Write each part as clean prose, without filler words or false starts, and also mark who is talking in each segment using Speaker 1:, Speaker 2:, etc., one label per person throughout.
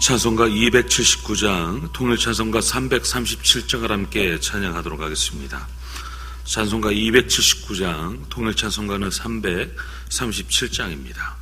Speaker 1: 찬송가 279장, 통일찬송가 337장을 함께 찬양하도록 하겠습니다. 찬송가 279장, 통일찬송가는 337장입니다.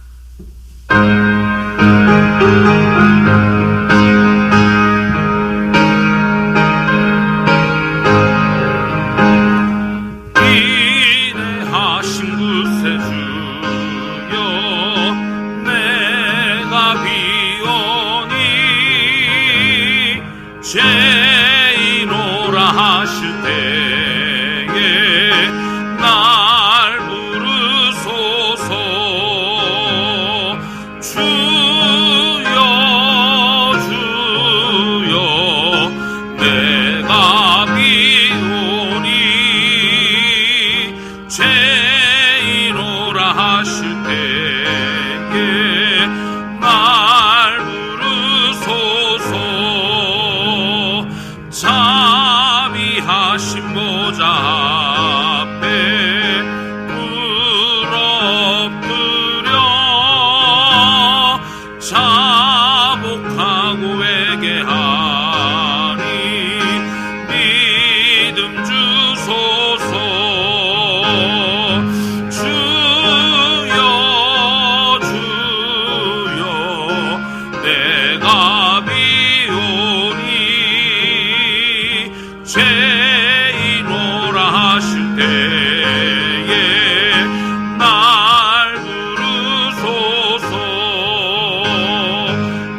Speaker 2: 죄인오라 하실 때에 날 부르소서. 주여 주여 내가 비오니 죄인오라 하실 때에 날 부르소서. 자비하신 보좌 앞에 엎드려 자복하고 회개하니 믿음 주소서. 주여 주여 내가 비오니 죄인오라 하실 때에 날 부르소서.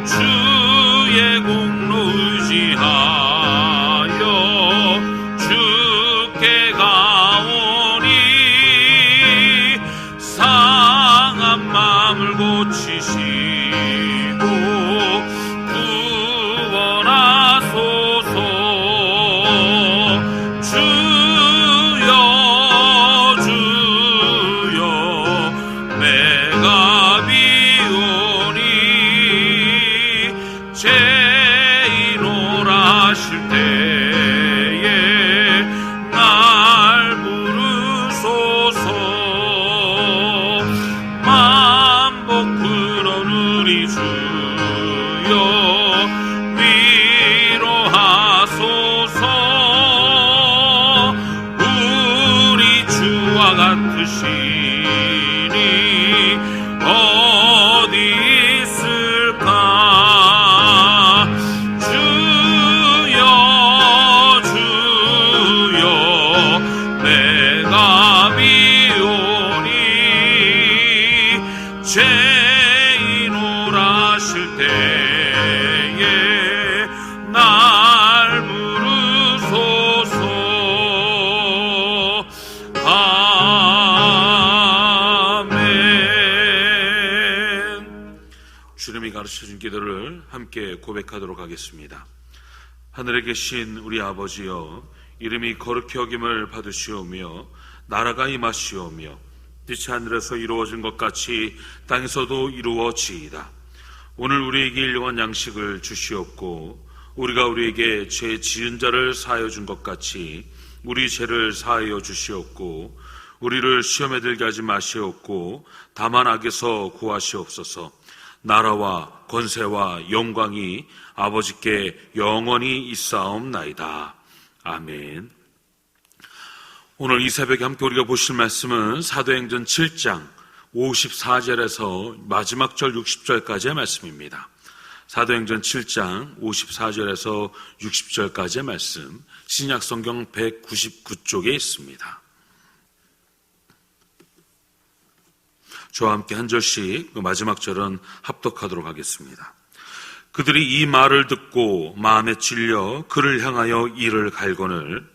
Speaker 2: 주의 공로 의지하여 주께 가오니 상한 마음을 고치시고 구원하소서. 주여 주여 내가 비오니 죄인오라 하실 때에 날 부르소서. 만복 그런 우리 주여 위로하소서. 같으시니 어디 있을까. 주여 주여 내가 비오니 죄인오라 하실 때에 날 부르소서. 주님이 가르쳐준 기도를 함께 고백하도록 하겠습니다. 하늘에 계신 우리 아버지여, 이름이 거룩히 여김을 받으시오며 나라가 임하시오며 빛이 하늘에서 이루어진 것 같이 땅에서도 이루어지이다. 오늘 우리에게 일용할 양식을 주시옵고 우리가 우리에게 죄 지은 자를 사하여 준 것 같이 우리 죄를 사하여 주시옵고 우리를 시험에 들게 하지 마시옵고 다만 악에서 구하시옵소서. 나라와 권세와 영광이 아버지께 영원히 있사옵나이다. 아멘. 오늘 이 새벽에 함께 우리가 보실 말씀은 사도행전 7장 54절에서 마지막 절 60절까지의 말씀입니다. 사도행전 7장 54절에서 60절까지의 말씀, 신약성경 199쪽에 있습니다. 저와 함께 한 절씩, 그 마지막 절은 합독하도록 하겠습니다. 그들이 이 말을 듣고 마음에 찔려 그를 향하여 이를 갈거늘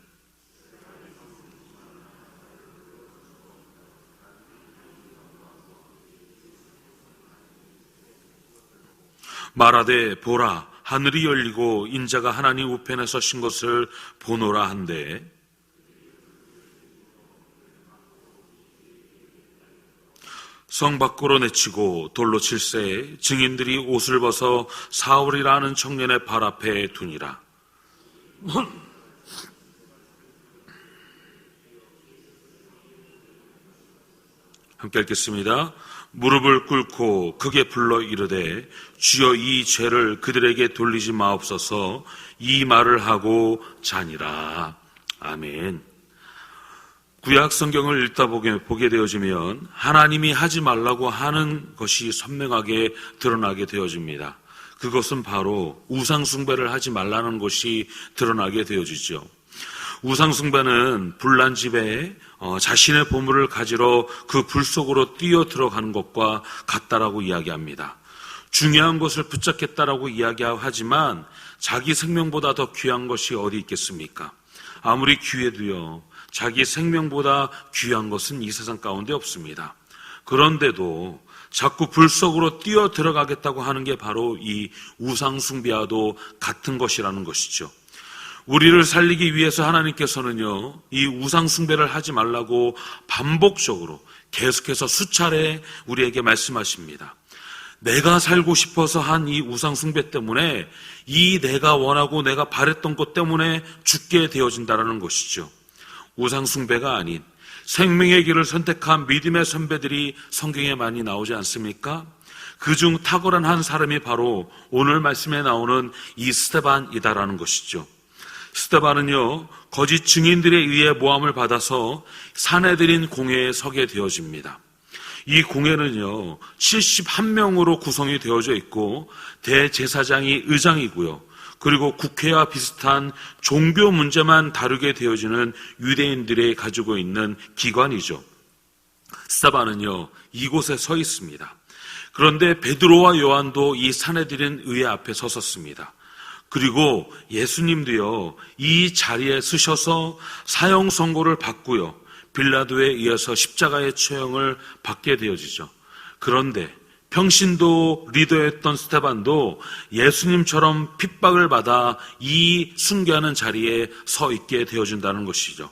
Speaker 2: 말하되 보라, 하늘이 열리고 인자가 하나님 우편에 서신 것을 보노라 한데 성 밖으로 내치고 돌로 칠세 증인들이 옷을 벗어 사울이라는 청년의 발 앞에 두니라. 함께 읽겠습니다. 무릎을 꿇고 크게 불러 이르되 주여 이 죄를 그들에게 돌리지 마옵소서. 이 말을 하고 자니라. 아멘. 구약 성경을 읽다 보게 되어지면 하나님이 하지 말라고 하는 것이 선명하게 드러나게 되어집니다. 그것은 바로 우상숭배를 하지 말라는 것이 드러나게 되어지죠. 우상숭배는 불난 집에 자신의 보물을 가지러 그 불 속으로 뛰어 들어가는 것과 같다라고 이야기합니다. 중요한 것을 붙잡겠다라고 이야기하지만 자기 생명보다 더 귀한 것이 어디 있겠습니까? 아무리 귀해도요, 자기 생명보다 귀한 것은 이 세상 가운데 없습니다. 그런데도 자꾸 불 속으로 뛰어 들어가겠다고 하는 게 바로 이 우상숭배와도 같은 것이라는 것이죠. 우리를 살리기 위해서 하나님께서는요, 이 우상숭배를 하지 말라고 반복적으로 계속해서 수차례 우리에게 말씀하십니다. 내가 살고 싶어서 한 이 우상숭배 때문에 이 내가 원하고 내가 바랬던 것 때문에 죽게 되어진다는 것이죠. 우상숭배가 아닌 생명의 길을 선택한 믿음의 선배들이 성경에 많이 나오지 않습니까? 그중 탁월한 한 사람이 바로 오늘 말씀에 나오는 이 스데반이다라는 것이죠. 스데반은요, 거짓 증인들에 의해 모함을 받아서 사내들인 공회에 서게 되어집니다. 이 공회는요, 71명으로 구성이 되어져 있고 대제사장이 의장이고요, 그리고 국회와 비슷한 종교 문제만 다루게 되어지는 유대인들이 가지고 있는 기관이죠. 스데반은요, 이곳에 서 있습니다. 그런데 베드로와 요한도 이 사내들인 의회 앞에 섰었습니다. 그리고 예수님도요, 이 자리에 서셔서 사형 선고를 받고요, 빌라도에 의해서 십자가의 처형을 받게 되어지죠. 그런데 평신도 리더였던 스데반도 예수님처럼 핍박을 받아 이 순교하는 자리에 서 있게 되어진다는 것이죠.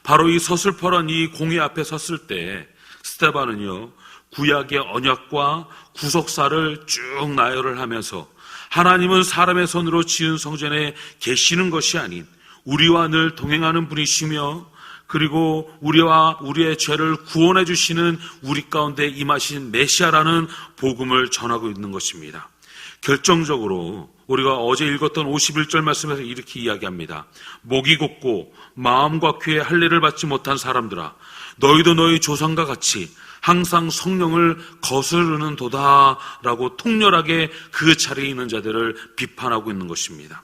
Speaker 2: 바로 이 서슬퍼런 이 공회 앞에 섰을 때 스데반은요, 구약의 언약과 구속사를 쭉 나열을 하면서 하나님은 사람의 손으로 지은 성전에 계시는 것이 아닌 우리와 늘 동행하는 분이시며, 그리고 우리와 우리의 죄를 구원해 주시는 우리 가운데 임하신 메시아라는 복음을 전하고 있는 것입니다. 결정적으로 우리가 어제 읽었던 51절 말씀에서 이렇게 이야기합니다. 목이 곧고 마음과 귀에 할례를 받지 못한 사람들아, 너희도 너희 조상과 같이 항상 성령을 거스르는 도다라고 통렬하게 그 자리에 있는 자들을 비판하고 있는 것입니다.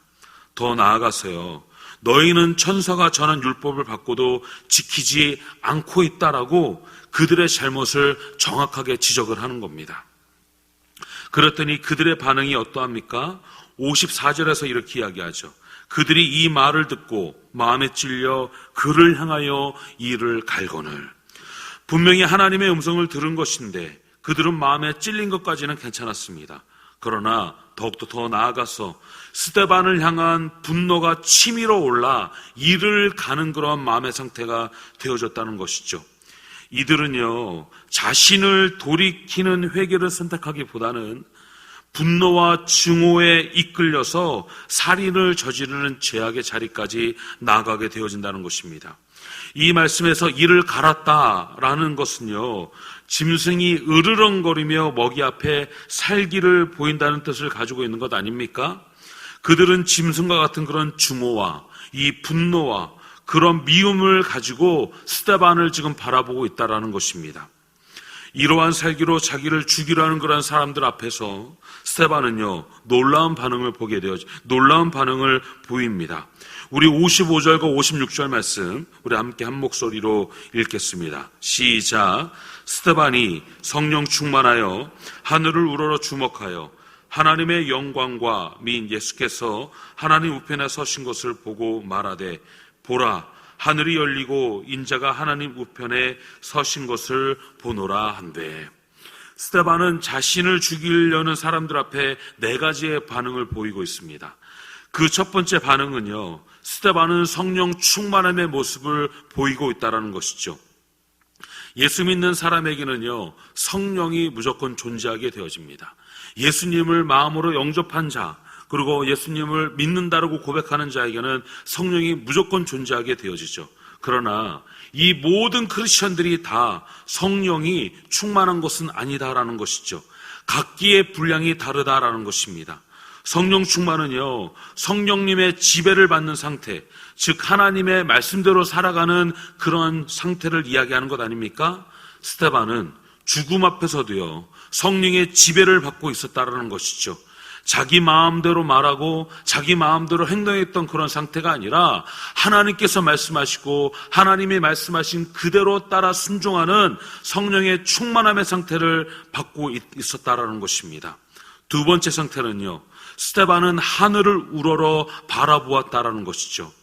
Speaker 2: 더 나아가서요, 너희는 천사가 전한 율법을 받고도 지키지 않고 있다라고 그들의 잘못을 정확하게 지적을 하는 겁니다. 그랬더니 그들의 반응이 어떠합니까? 54절에서 이렇게 이야기하죠. 그들이 이 말을 듣고 마음에 찔려 그를 향하여 이를 갈거늘. 분명히 하나님의 음성을 들은 것인데 그들은 마음에 찔린 것까지는 괜찮았습니다. 그러나 더욱더 더 나아가서 스데반을 향한 분노가 치밀어 올라 이를 가는 그런 마음의 상태가 되어졌다는 것이죠. 이들은요, 자신을 돌이키는 회개를 선택하기보다는 분노와 증오에 이끌려서 살인을 저지르는 죄악의 자리까지 나아가게 되어진다는 것입니다. 이 말씀에서 이를 갈았다라는 것은요, 짐승이 으르렁거리며 먹이 앞에 살기를 보인다는 뜻을 가지고 있는 것 아닙니까? 그들은 짐승과 같은 그런 증오와 이 분노와 그런 미움을 가지고 스데반을 지금 바라보고 있다라는 것입니다. 이러한 살기로 자기를 죽이려 하는 그런 사람들 앞에서 스데반은요, 놀라운 반응을 보입니다. 우리 55절과 56절 말씀 우리 함께 한 목소리로 읽겠습니다. 시작. 스데반이 성령 충만하여 하늘을 우러러 주목하여 하나님의 영광과 민 예수께서 하나님 우편에 서신 것을 보고 말하되, 보라, 하늘이 열리고 인자가 하나님 우편에 서신 것을 보노라 한대. 스데반은 자신을 죽이려는 사람들 앞에 네 가지의 반응을 보이고 있습니다. 그 첫 번째 반응은요, 스데반은 성령 충만함의 모습을 보이고 있다는 것이죠. 예수 믿는 사람에게는요, 성령이 무조건 존재하게 되어집니다. 예수님을 마음으로 영접한 자, 그리고 예수님을 믿는다라고 고백하는 자에게는 성령이 무조건 존재하게 되어지죠. 그러나 이 모든 크리스천들이 다 성령이 충만한 것은 아니다라는 것이죠. 각기의 분량이 다르다라는 것입니다. 성령 충만은요, 성령님의 지배를 받는 상태, 즉 하나님의 말씀대로 살아가는 그런 상태를 이야기하는 것 아닙니까? 스데반은 죽음 앞에서도요, 성령의 지배를 받고 있었다라는 것이죠. 자기 마음대로 말하고 자기 마음대로 행동했던 그런 상태가 아니라 하나님께서 말씀하시고 하나님이 말씀하신 그대로 따라 순종하는 성령의 충만함의 상태를 받고 있었다라는 것입니다. 두 번째 상태는요, 스데반은 하늘을 우러러 바라보았다라는 것이죠.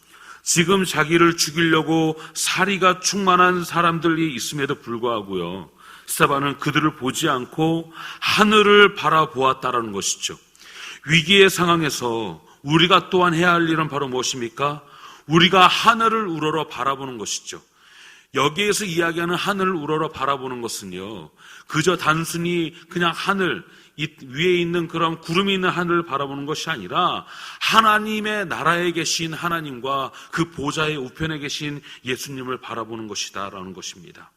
Speaker 2: 지금 자기를 죽이려고 사리가 충만한 사람들이 있음에도 불구하고요, 스데반은 그들을 보지 않고 하늘을 바라보았다라는 것이죠. 위기의 상황에서 우리가 또한 해야 할 일은 바로 무엇입니까? 우리가 하늘을 우러러 바라보는 것이죠. 여기에서 이야기하는 하늘을 우러러 바라보는 것은요, 그저 단순히 그냥 하늘, 이 위에 있는 그런 구름이 있는 하늘을 바라보는 것이 아니라 하나님의 나라에 계신 하나님과 그 보좌의 우편에 계신 예수님을 바라보는 것이다라는 것입니다.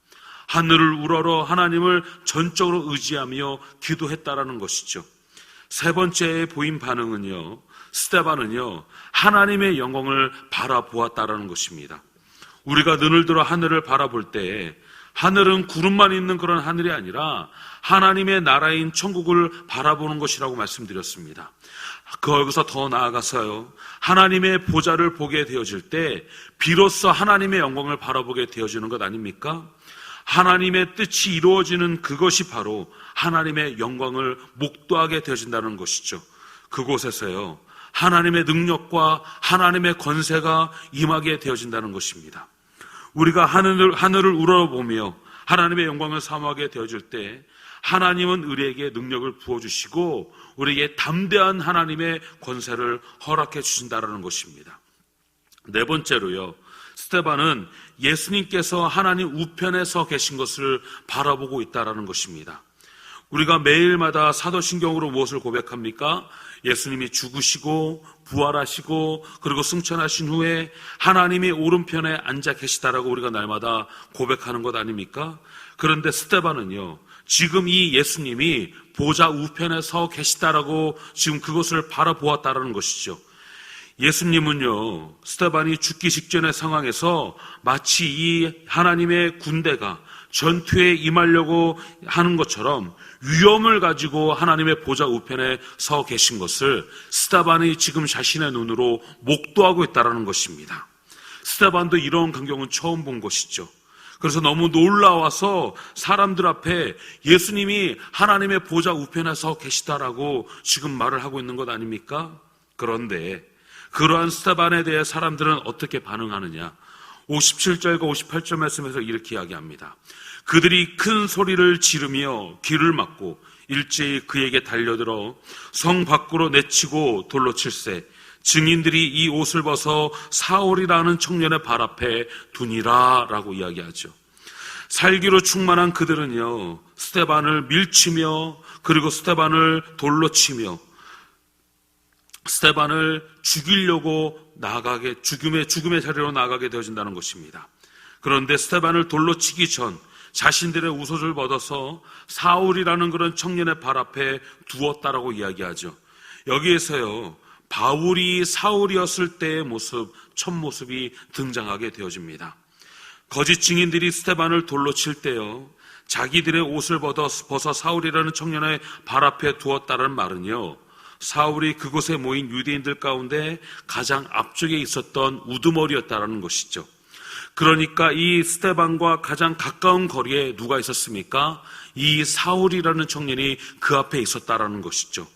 Speaker 2: 하늘을 우러러 하나님을 전적으로 의지하며 기도했다라는 것이죠. 세 번째에 보인 반응은요, 스데반은요, 하나님의 영광을 바라보았다라는 것입니다. 우리가 눈을 들어 하늘을 바라볼 때 하늘은 구름만 있는 그런 하늘이 아니라 하나님의 나라인 천국을 바라보는 것이라고 말씀드렸습니다. 거기서 더 나아가서요, 하나님의 보좌를 보게 되어질 때 비로소 하나님의 영광을 바라보게 되어지는 것 아닙니까? 하나님의 뜻이 이루어지는 그것이 바로 하나님의 영광을 목도하게 되어진다는 것이죠. 그곳에서요, 하나님의 능력과 하나님의 권세가 임하게 되어진다는 것입니다. 우리가 하늘을 우러러보며 하나님의 영광을 사모하게 되어질 때 하나님은 우리에게 능력을 부어주시고 우리에게 담대한 하나님의 권세를 허락해 주신다는 것입니다. 네 번째로요, 스데반은 예수님께서 하나님 우편에 서 계신 것을 바라보고 있다는 것입니다. 우리가 매일마다 사도신경으로 무엇을 고백합니까? 예수님이 죽으시고 부활하시고 그리고 승천하신 후에 하나님이 오른편에 앉아 계시다라고 우리가 날마다 고백하는 것 아닙니까? 그런데 스데반은요, 지금 이 예수님이 보좌 우편에 서 계시다라고 지금 그것을 바라보았다라는 것이죠. 예수님은요, 스데반이 죽기 직전의 상황에서 마치 이 하나님의 군대가 전투에 임하려고 하는 것처럼 위험을 가지고 하나님의 보좌 우편에 서 계신 것을 스데반이 지금 자신의 눈으로 목도하고 있다는 것입니다. 스데반도 이런 광경은 처음 본 것이죠. 그래서 너무 놀라워서 사람들 앞에 예수님이 하나님의 보좌 우편에 서 계시다라고 지금 말을 하고 있는 것 아닙니까? 그런데 그러한 스데반에 대해 사람들은 어떻게 반응하느냐? 57절과 58절 말씀에서 이렇게 이야기합니다. 그들이 큰 소리를 지르며 귀를 막고 일제히 그에게 달려들어 성 밖으로 내치고 돌로 칠세 증인들이 이 옷을 벗어 사울이라는 청년의 발 앞에 두니라 라고 이야기하죠. 살기로 충만한 그들은요, 스데반을 밀치며 그리고 스데반을 돌로 치며 스데반을 죽이려고 죽음의 자리로 나가게 되어진다는 것입니다. 그런데 스데반을 돌로 치기 전 자신들의 우옷을 벗어서 사울이라는 그런 청년의 발 앞에 두었다라고 이야기하죠. 여기에서요, 바울이 사울이었을 때의 모습, 첫 모습이 등장하게 되어집니다. 거짓 증인들이 스데반을 돌로 칠 때요, 자기들의 옷을 벗어 사울이라는 청년의 발 앞에 두었다는 말은요, 사울이 그곳에 모인 유대인들 가운데 가장 앞쪽에 있었던 우두머리였다는 것이죠. 그러니까 이 스데반과 가장 가까운 거리에 누가 있었습니까? 이 사울이라는 청년이 그 앞에 있었다는 것이죠.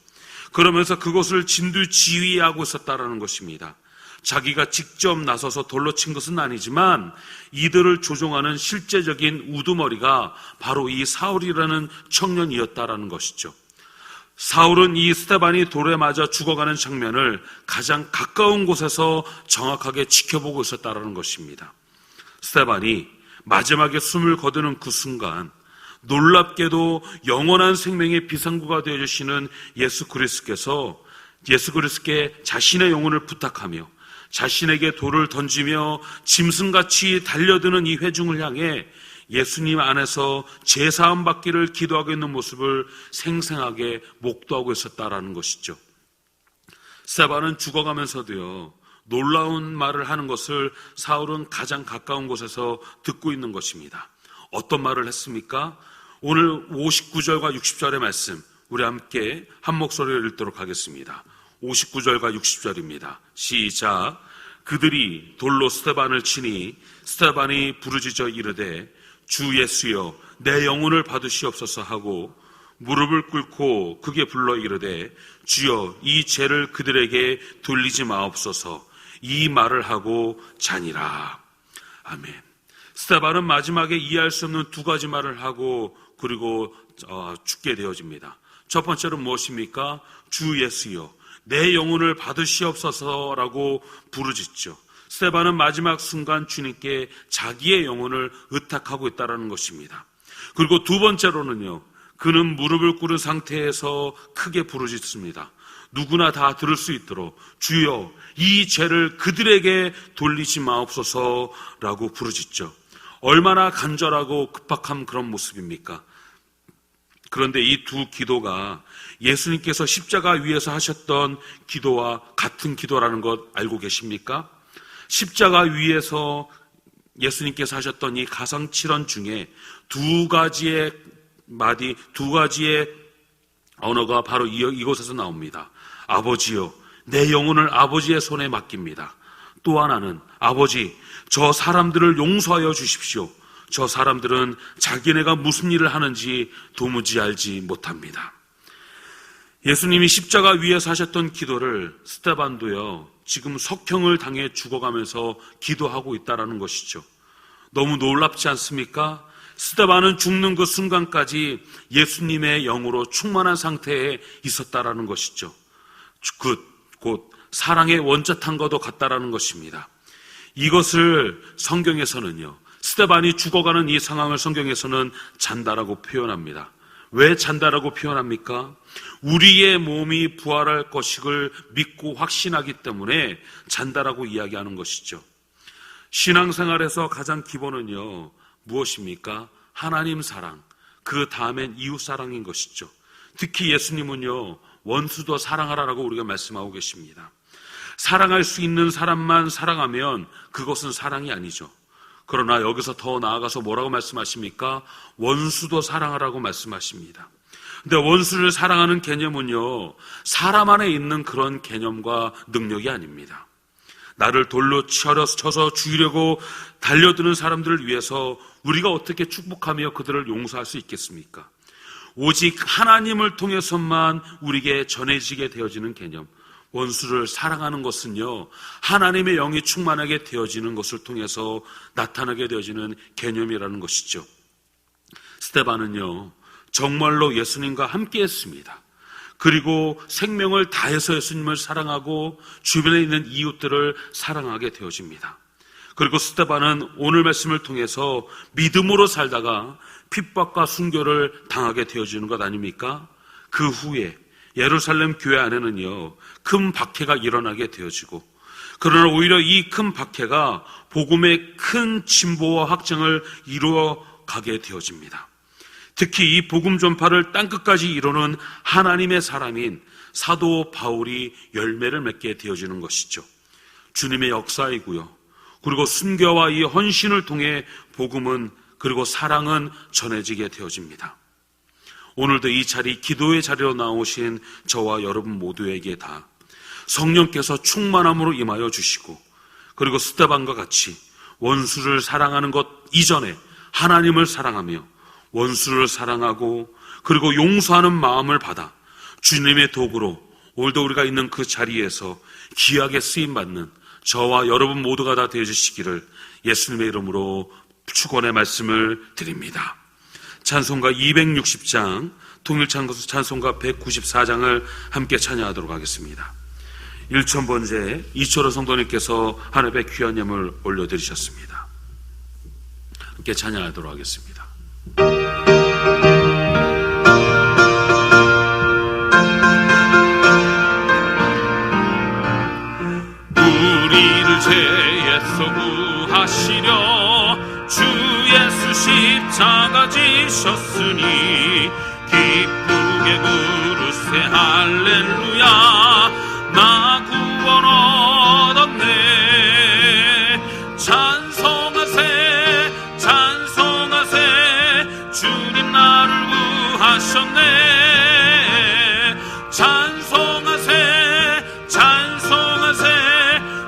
Speaker 2: 그러면서 그것을 진두지휘하고 있었다는 것입니다. 자기가 직접 나서서 돌로 친 것은 아니지만 이들을 조종하는 실제적인 우두머리가 바로 이 사울이라는 청년이었다는 것이죠. 사울은 이 스데반이 돌에 맞아 죽어가는 장면을 가장 가까운 곳에서 정확하게 지켜보고 있었다는 것입니다. 스데반이 마지막에 숨을 거두는 그 순간 놀랍게도 영원한 생명의 비상구가 되어주시는 예수 그리스도께 자신의 영혼을 부탁하며 자신에게 돌을 던지며 짐승같이 달려드는 이 회중을 향해 예수님 안에서 제사함 받기를 기도하고 있는 모습을 생생하게 목도하고 있었다라는 것이죠. 스데반은 죽어가면서도요, 놀라운 말을 하는 것을 사울은 가장 가까운 곳에서 듣고 있는 것입니다. 어떤 말을 했습니까? 오늘 59절과 60절의 말씀, 우리 함께 한 목소리로 읽도록 하겠습니다. 59절과 60절입니다. 시작. 그들이 돌로 스데반을 치니 스데반이 부르짖어 이르되 주 예수여 내 영혼을 받으시옵소서 하고 무릎을 꿇고 크게 불러 이르되 주여 이 죄를 그들에게 돌리지 마옵소서. 이 말을 하고 자니라. 아멘. 스데반은 마지막에 이해할 수 없는 두 가지 말을 하고 그리고 죽게 되어집니다. 첫 번째는 무엇입니까? 주 예수여 내 영혼을 받으시옵소서라고 부르짖죠. 스데반은 마지막 순간 주님께 자기의 영혼을 의탁하고 있다는 것입니다. 그리고 두 번째로는요, 그는 무릎을 꿇은 상태에서 크게 부르짖습니다. 누구나 다 들을 수 있도록 주여 이 죄를 그들에게 돌리지 마옵소서라고 부르짖죠. 얼마나 간절하고 급박한 그런 모습입니까? 그런데 이 두 기도가 예수님께서 십자가 위에서 하셨던 기도와 같은 기도라는 것 알고 계십니까? 십자가 위에서 예수님께서 하셨던 이 가상칠언 중에 두 가지의 언어가 바로 이곳에서 나옵니다. 아버지여, 내 영혼을 아버지의 손에 맡깁니다. 또 하나는 아버지, 저 사람들을 용서하여 주십시오. 저 사람들은 자기네가 무슨 일을 하는지 도무지 알지 못합니다. 예수님이 십자가 위에서 하셨던 기도를 스데반도요, 지금 석형을 당해 죽어가면서 기도하고 있다는 것이죠. 너무 놀랍지 않습니까? 스데반은 죽는 그 순간까지 예수님의 영으로 충만한 상태에 있었다라는 것이죠. 곧 사랑의 원자탄과도 같다라는 것입니다. 이것을 성경에서는요, 스데반이 죽어가는 이 상황을 성경에서는 잔다라고 표현합니다. 왜 잔다라고 표현합니까? 우리의 몸이 부활할 것을 믿고 확신하기 때문에 잔다라고 이야기하는 것이죠. 신앙생활에서 가장 기본은요, 무엇입니까? 하나님 사랑, 그 다음엔 이웃 사랑인 것이죠. 특히 예수님은요, 원수도 사랑하라라고 우리가 말씀하고 계십니다. 사랑할 수 있는 사람만 사랑하면 그것은 사랑이 아니죠. 그러나 여기서 더 나아가서 뭐라고 말씀하십니까? 원수도 사랑하라고 말씀하십니다. 근데 원수를 사랑하는 개념은요, 사람 안에 있는 그런 개념과 능력이 아닙니다. 나를 돌로 쳐서 죽이려고 달려드는 사람들을 위해서 우리가 어떻게 축복하며 그들을 용서할 수 있겠습니까? 오직 하나님을 통해서만 우리에게 전해지게 되어지는 개념. 원수를 사랑하는 것은요, 하나님의 영이 충만하게 되어지는 것을 통해서 나타나게 되어지는 개념이라는 것이죠. 스데반은요, 정말로 예수님과 함께 했습니다. 그리고 생명을 다해서 예수님을 사랑하고 주변에 있는 이웃들을 사랑하게 되어집니다. 그리고 스데반은 오늘 말씀을 통해서 믿음으로 살다가 핍박과 순교를 당하게 되어지는 것 아닙니까? 그 후에 예루살렘 교회 안에는요, 큰 박해가 일어나게 되어지고, 그러나 오히려 이 큰 박해가 복음의 큰 진보와 확장을 이루어가게 되어집니다. 특히 이 복음 전파를 땅끝까지 이루는 하나님의 사람인 사도 바울이 열매를 맺게 되어지는 것이죠. 주님의 역사이고요. 그리고 순교와 이 헌신을 통해 복음은, 그리고 사랑은 전해지게 되어집니다. 오늘도 이 자리, 기도의 자리로 나오신 저와 여러분 모두에게 다 성령께서 충만함으로 임하여 주시고, 그리고 스데반과 같이 원수를 사랑하는 것 이전에 하나님을 사랑하며 원수를 사랑하고 그리고 용서하는 마음을 받아 주님의 도구로 오늘도 우리가 있는 그 자리에서 귀하게 쓰임받는 저와 여러분 모두가 다 되어주시기를 예수님의 이름으로 축원의 말씀을 드립니다. 찬송가 260장, 통일찬송가 194장을 함께 찬양하도록 하겠습니다. 1,000번째 이철호 성도님께서 하늘의 귀한 예물 올려드리셨습니다. 함께 찬양하도록 하겠습니다. 우리를 하시려 주 예수 십자가 지셨으니 기쁘게 부르세 할렐루야. 나 구원 얻었네. 찬송하세 찬송하세 주님 나를 구하셨네. 찬송하세 찬송하세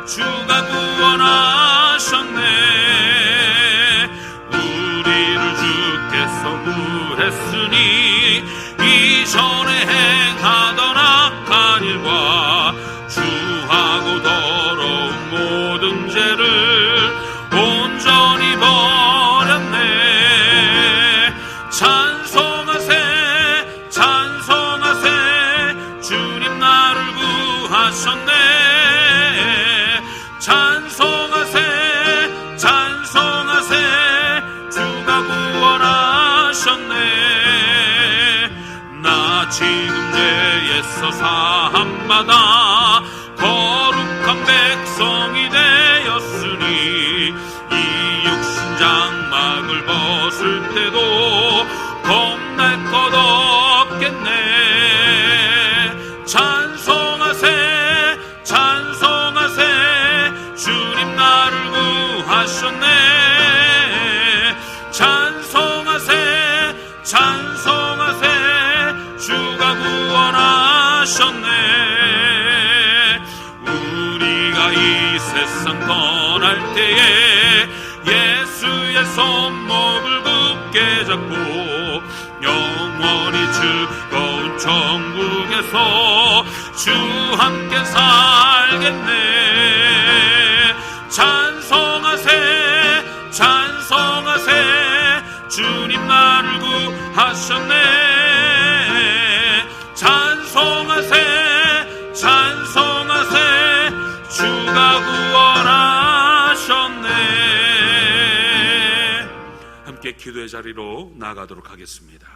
Speaker 2: 주가 구원하셨네. 우리를 주께서 구했으니 이전에 행하던 악한 일과 주하고 더러운 모든 죄를 온전히 버렸네. 찬송하세 찬송하세 주님 나를 구하셨네. 찬송하세 찬송하세 주가 구원하셨네. 나 지금 죄에서 사함받아 거룩한 백성이 되었으니 이 육신 장막을 벗을 때도 겁날 것 없겠네. 찬송하세 찬송하세 주님 나를 구하셨네. 찬송하세 찬송하세 주가 구원하셨네. 우리가 이 세상 떠날 때에 예수의 손목을 굳게 잡고 영원히 즐거운 천국에서 주 함께 살겠네. 찬송하세 찬송하세 주님 나를 구하셨네. 찬송하세 찬송하세 주가 구원하셨네. 함께 기도의 자리로 나아가도록 하겠습니다.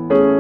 Speaker 1: 아멘.